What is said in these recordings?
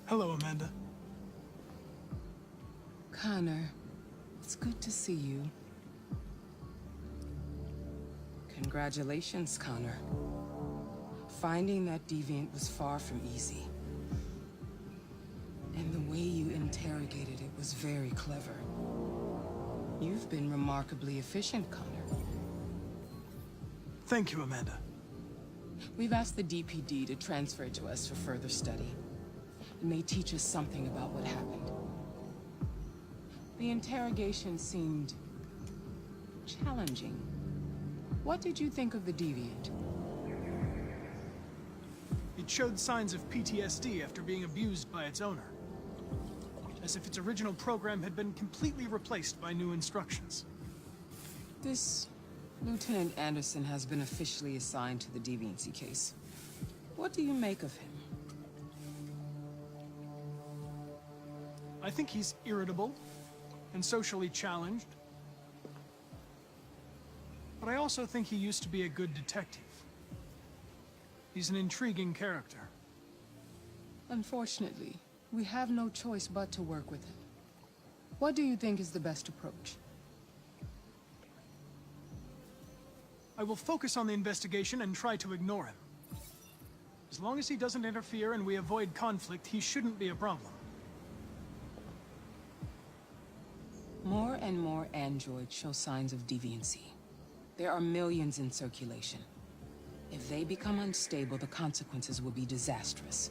Hello, Amanda. Connor, it's good to see you. Congratulations, Connor. Finding that deviant was far from easy. And the way you interrogated it was very clever. You've been remarkably efficient, Connor. Thank you, Amanda. We've asked the DPD to transfer it to us for further study. It may teach us something about what happened. The interrogation seemed challenging. What did you think of the deviant? It showed signs of PTSD after being abused by its owner. As if its original program had been completely replaced by new instructions. This Lieutenant Anderson has been officially assigned to the deviancy case. What do you make of him? I think he's irritable and socially challenged. But I also think he used to be a good detective. He's an intriguing character. Unfortunately, we have no choice but to work with him. What do you think is the best approach? I will focus on the investigation and try to ignore him. As long as he doesn't interfere and we avoid conflict, he shouldn't be a problem. More and more androids show signs of deviancy. There are millions in circulation. If they become unstable, the consequences will be disastrous.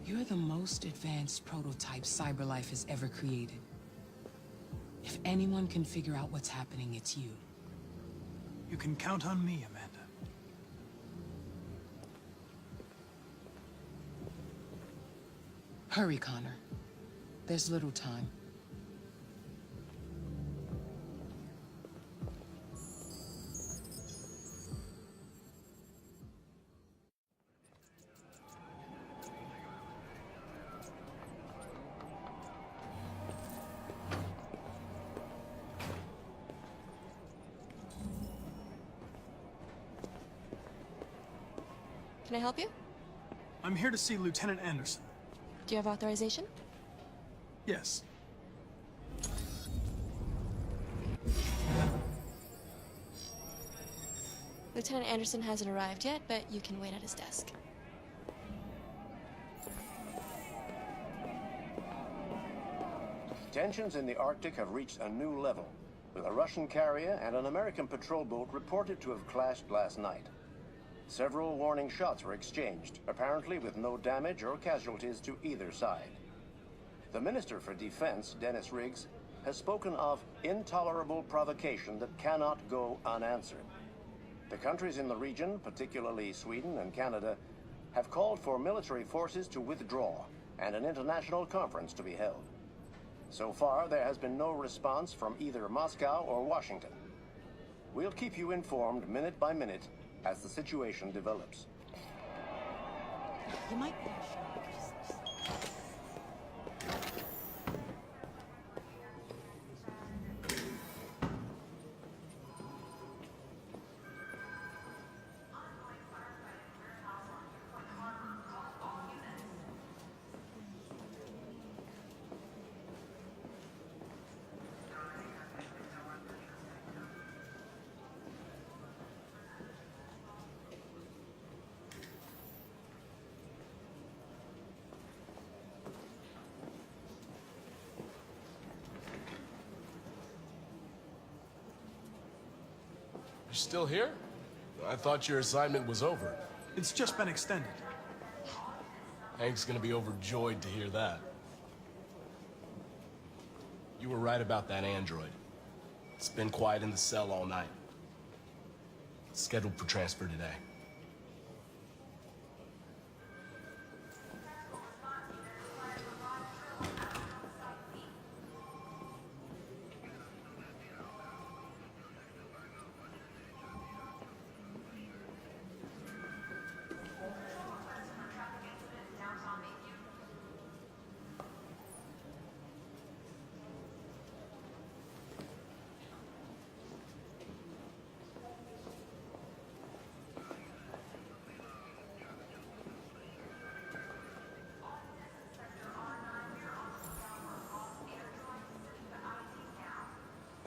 You're the most advanced prototype CyberLife has ever created. If anyone can figure out what's happening, it's you. You can count on me, Amanda. Hurry, Connor. There's little time. Can I help you? I'm here to see Lieutenant Anderson. Do you have authorization? Yes. Lieutenant Anderson hasn't arrived yet, but you can wait at his desk. Tensions in the Arctic have reached a new level, with a Russian carrier and an American patrol boat reported to have clashed last night. Several warning shots were exchanged, apparently with no damage or casualties to either side. The Minister for Defense, Dennis Riggs, has spoken of intolerable provocation that cannot go unanswered. The countries in the region, particularly Sweden and Canada, have called for military forces to withdraw and an international conference to be held. So far, there has been no response from either Moscow or Washington. We'll keep you informed minute by minute as the situation develops. You might be You're still here? I thought your assignment was over. It's just been extended. Hank's gonna be overjoyed to hear that. You were right about that android. It's been quiet in the cell all night. It's scheduled for transfer today.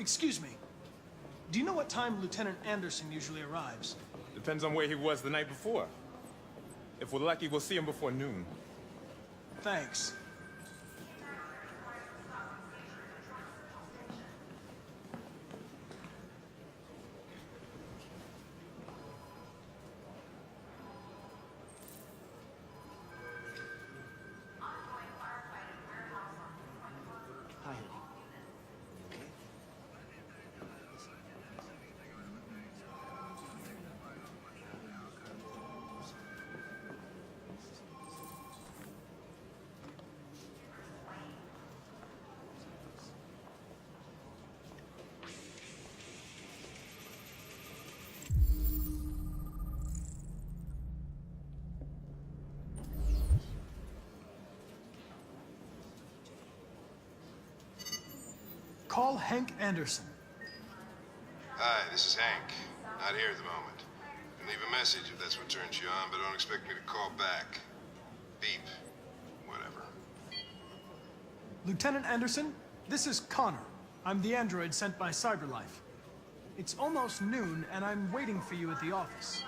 Excuse me. Do you know what time Lieutenant Anderson usually arrives? Depends on where he was the night before. If we're lucky, we'll see him before noon. Thanks. Hi, honey. Okay? Call Hank Anderson. Hi, this is Hank. Not here at the moment. You can leave a message if that's what turns you on, but don't expect me to call back. Beep. Whatever. Lieutenant Anderson, this is Connor. I'm the android sent by CyberLife. It's almost noon, and I'm waiting for you at the office.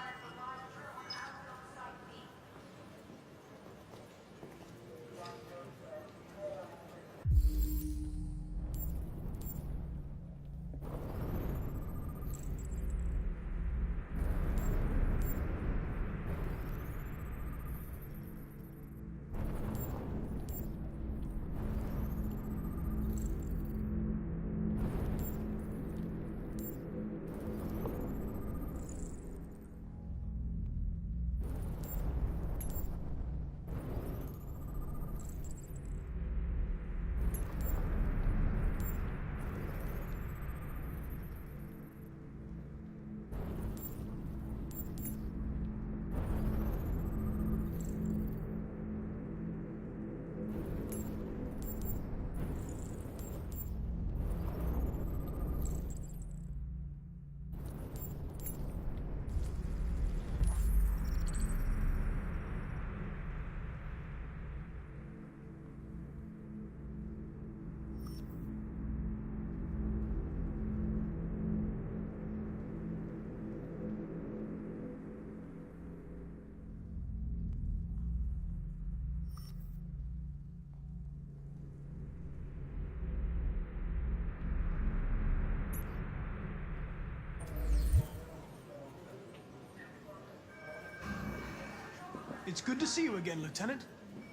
It's good to see you again, Lieutenant.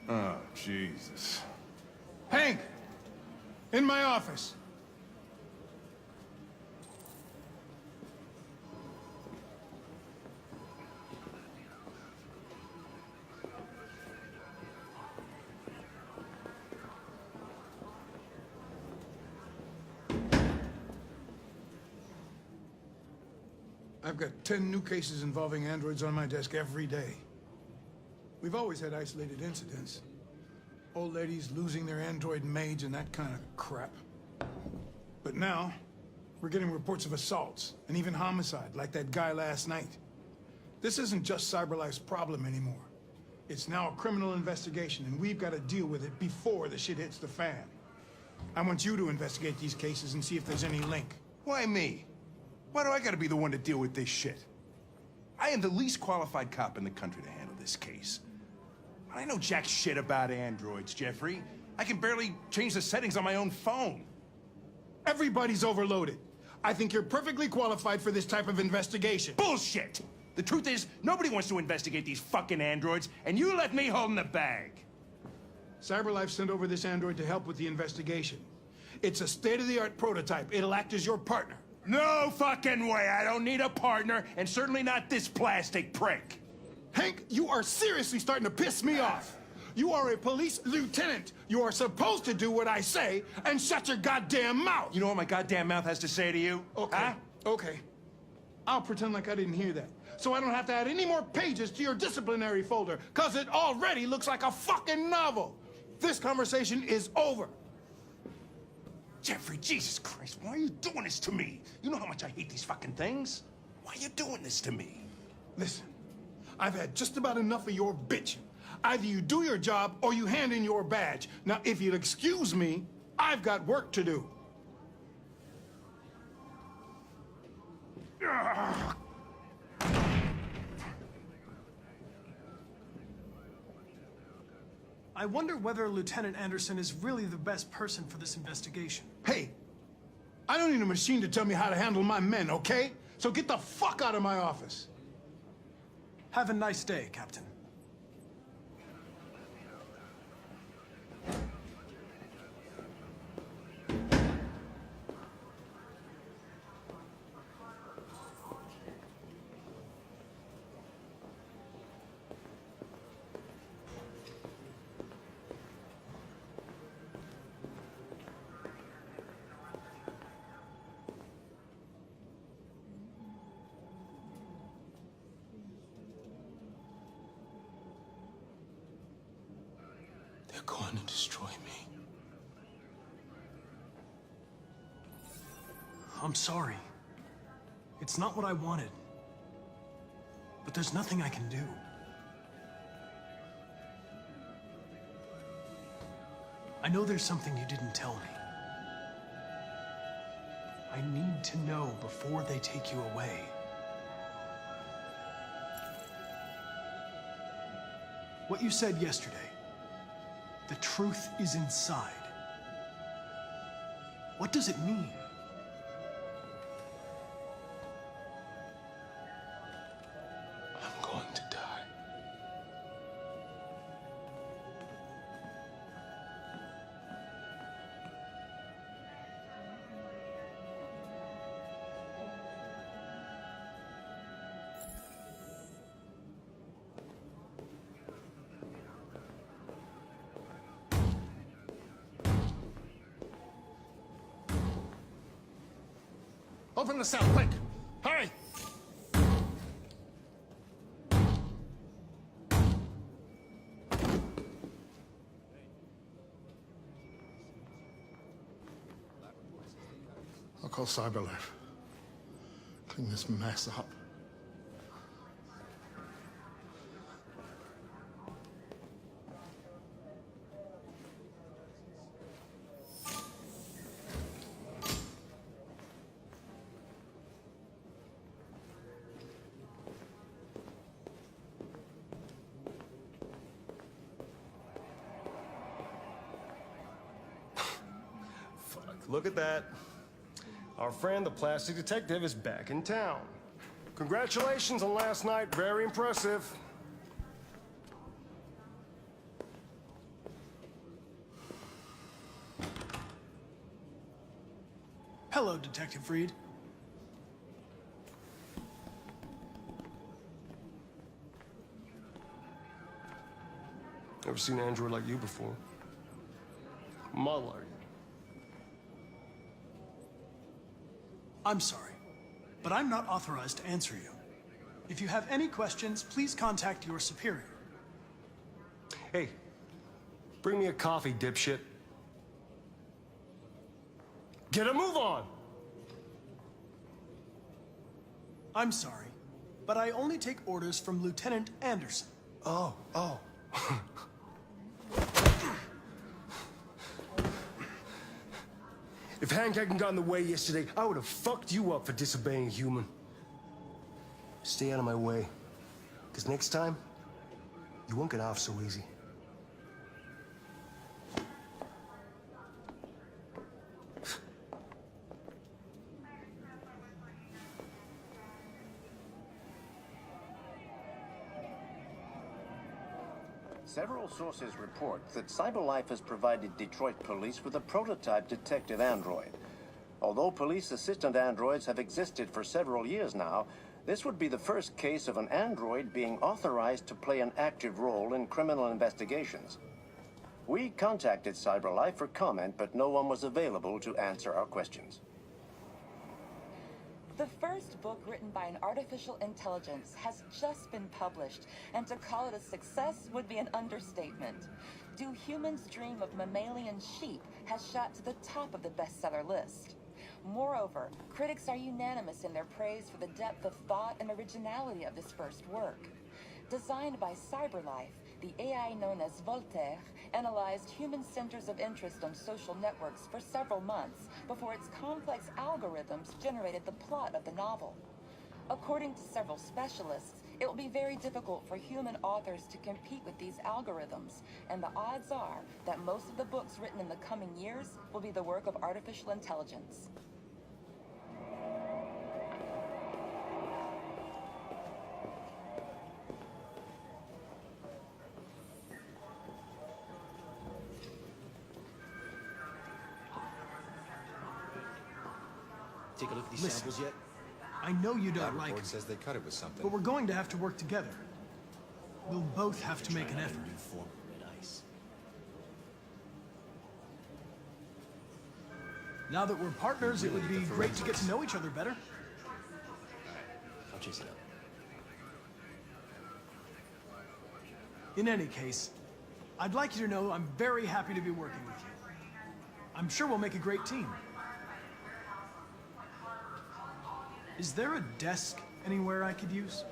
Oh, Jesus. Hank! In my office. I've got 10 new cases involving androids on my desk every day. We've always had isolated incidents. Old ladies losing their android maids and that kind of crap. But now, we're getting reports of assaults and even homicide, like that guy last night. This isn't just CyberLife's problem anymore. It's now a criminal investigation, and we've got to deal with it before the shit hits the fan. I want you to investigate these cases and see if there's any link. Why me? Why do I gotta be the one to deal with this shit? I am the least qualified cop in the country to handle this case. I know jack shit about androids, Jeffrey. I can barely change the settings on my own phone. Everybody's overloaded. I think you're perfectly qualified for this type of investigation. Bullshit! The truth is, nobody wants to investigate these fucking androids, and you let me hold in the bag. CyberLife sent over this android to help with the investigation. It's a state-of-the-art prototype. It'll act as your partner. No fucking way! I don't need a partner, and certainly not this plastic prick. Hank, you are seriously starting to piss me off. You are a police lieutenant. You are supposed to do what I say and shut your goddamn mouth. You know what my goddamn mouth has to say to you? Okay, Huh? okay. I'll pretend like I didn't hear that, so I don't have to add any more pages to your disciplinary folder, because it already looks like a fucking novel. This conversation is over. Jeffrey, Jesus Christ, why are you doing this to me? You know how much I hate these fucking things. Why are you doing this to me? Listen, I've had just about enough of your bitching. Either you do your job or you hand in your badge. Now, if you'll excuse me, I've got work to do. I wonder whether Lieutenant Anderson is really the best person for this investigation. Hey, I don't need a machine to tell me how to handle my men, okay? So get the fuck out of my office. Have a nice day, Captain. They're going to destroy me. I'm sorry. It's not what I wanted. But there's nothing I can do. I know there's something you didn't tell me. I need to know before they take you away. What you said yesterday. The truth is inside. What does it mean? I'm going to die. Open the cell, quick! Hurry! I'll call CyberLife. Clean this mess up. Look at that. Our friend, the plastic detective, is back in town. Congratulations on last night. Very impressive. Hello, Detective Reed. Never seen an android like you before. Model, are you? I'm sorry, but I'm not authorized to answer you. If you have any questions, please contact your superior. Hey, bring me a coffee, dipshit. Get a move on! I'm sorry, but I only take orders from Lieutenant Anderson. Oh. If Hank hadn't gotten in the way yesterday, I would have fucked you up for disobeying a human. Stay out of my way. Because next time, you won't get off so easy. Several sources report that CyberLife has provided Detroit police with a prototype detective android. Although police assistant androids have existed for several years now, this would be the first case of an android being authorized to play an active role in criminal investigations. We contacted CyberLife for comment, but no one was available to answer our questions. The first book written by an artificial intelligence has just been published, and to call it a success would be an understatement. Do Humans Dream of Mammalian Sheep has shot to the top of the bestseller list. Moreover, critics are unanimous in their praise for the depth of thought and originality of this first work. Designed by CyberLife, the AI known as Voltaire analyzed human centers of interest on social networks for several months before its complex algorithms generated the plot of the novel. According to several specialists, it will be very difficult for human authors to compete with these algorithms, and the odds are that most of the books written in the coming years will be the work of artificial intelligence. Take a look at these Listen. samples yet? I know you don't That like report it, says they cut it with something. but we're going to have to work together. We'll both have to make an effort. New form of red ice. Now that we're partners, it would be great to get to know each other better. I'll chase it up. In any case, I'd like you to know I'm very happy to be working with you. I'm sure we'll make a great team. Is there a desk anywhere I could use?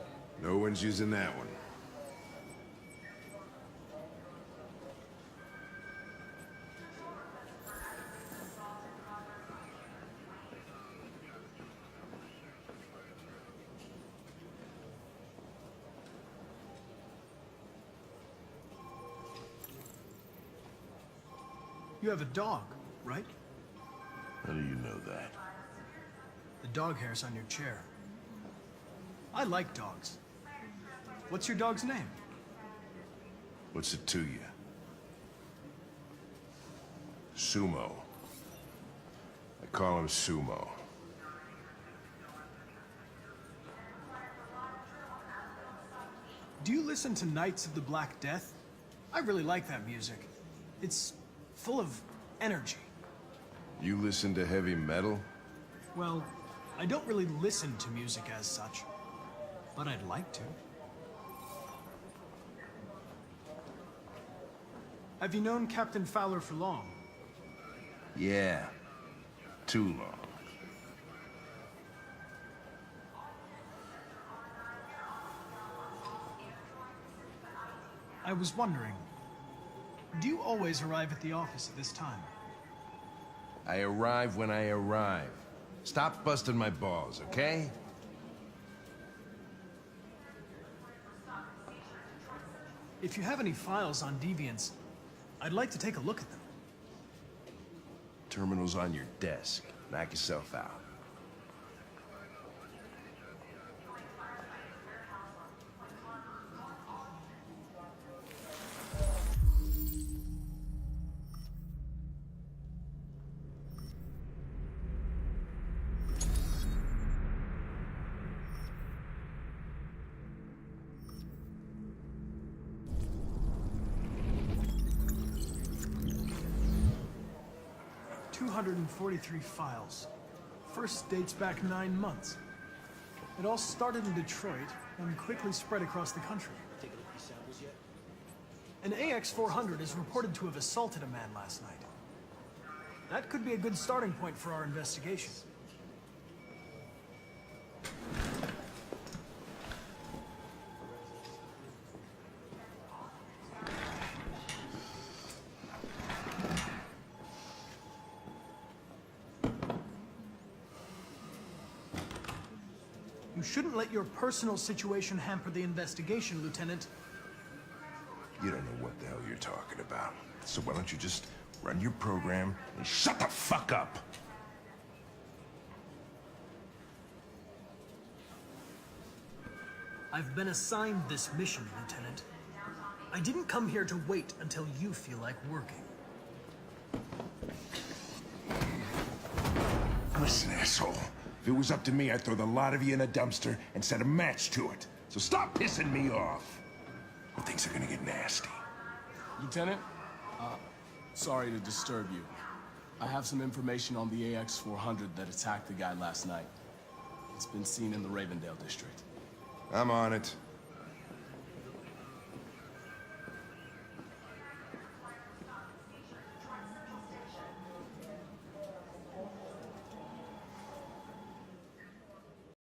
No one's using that one. You have a dog, right? How do you know that? The dog hair's on your chair. I like dogs. What's your dog's name? What's it to you? Sumo. I call him Sumo. Do you listen to Knights of the Black Death? I really like that music. It's full of energy. You listen to heavy metal? Well, I don't really listen to music as such, but I'd like to. Have you known Captain Fowler for long? Yeah. Too long. I was wondering, do you always arrive at the office at this time? I arrive when I arrive. Stop busting my balls, okay? If you have any files on Deviants, I'd like to take a look at them. Terminal's on your desk. Knock yourself out. .243 files. First dates back 9 months. It all started in Detroit and quickly spread across the country. Take a look at these samples yet? An AX-400 is reported to have assaulted a man last night. That could be a good starting point for our investigation. You shouldn't let your personal situation hamper the investigation, Lieutenant. You don't know what the hell you're talking about. So why don't you just run your program and shut the fuck up? I've been assigned this mission, Lieutenant. I didn't come here to wait until you feel like working. Listen, asshole. If it was up to me, I'd throw the lot of you in a dumpster and set a match to it. So stop pissing me off. Or things are gonna get nasty. Lieutenant, sorry to disturb you. I have some information on the AX-400 that attacked the guy last night. It's been seen in the Ravendale district. I'm on it.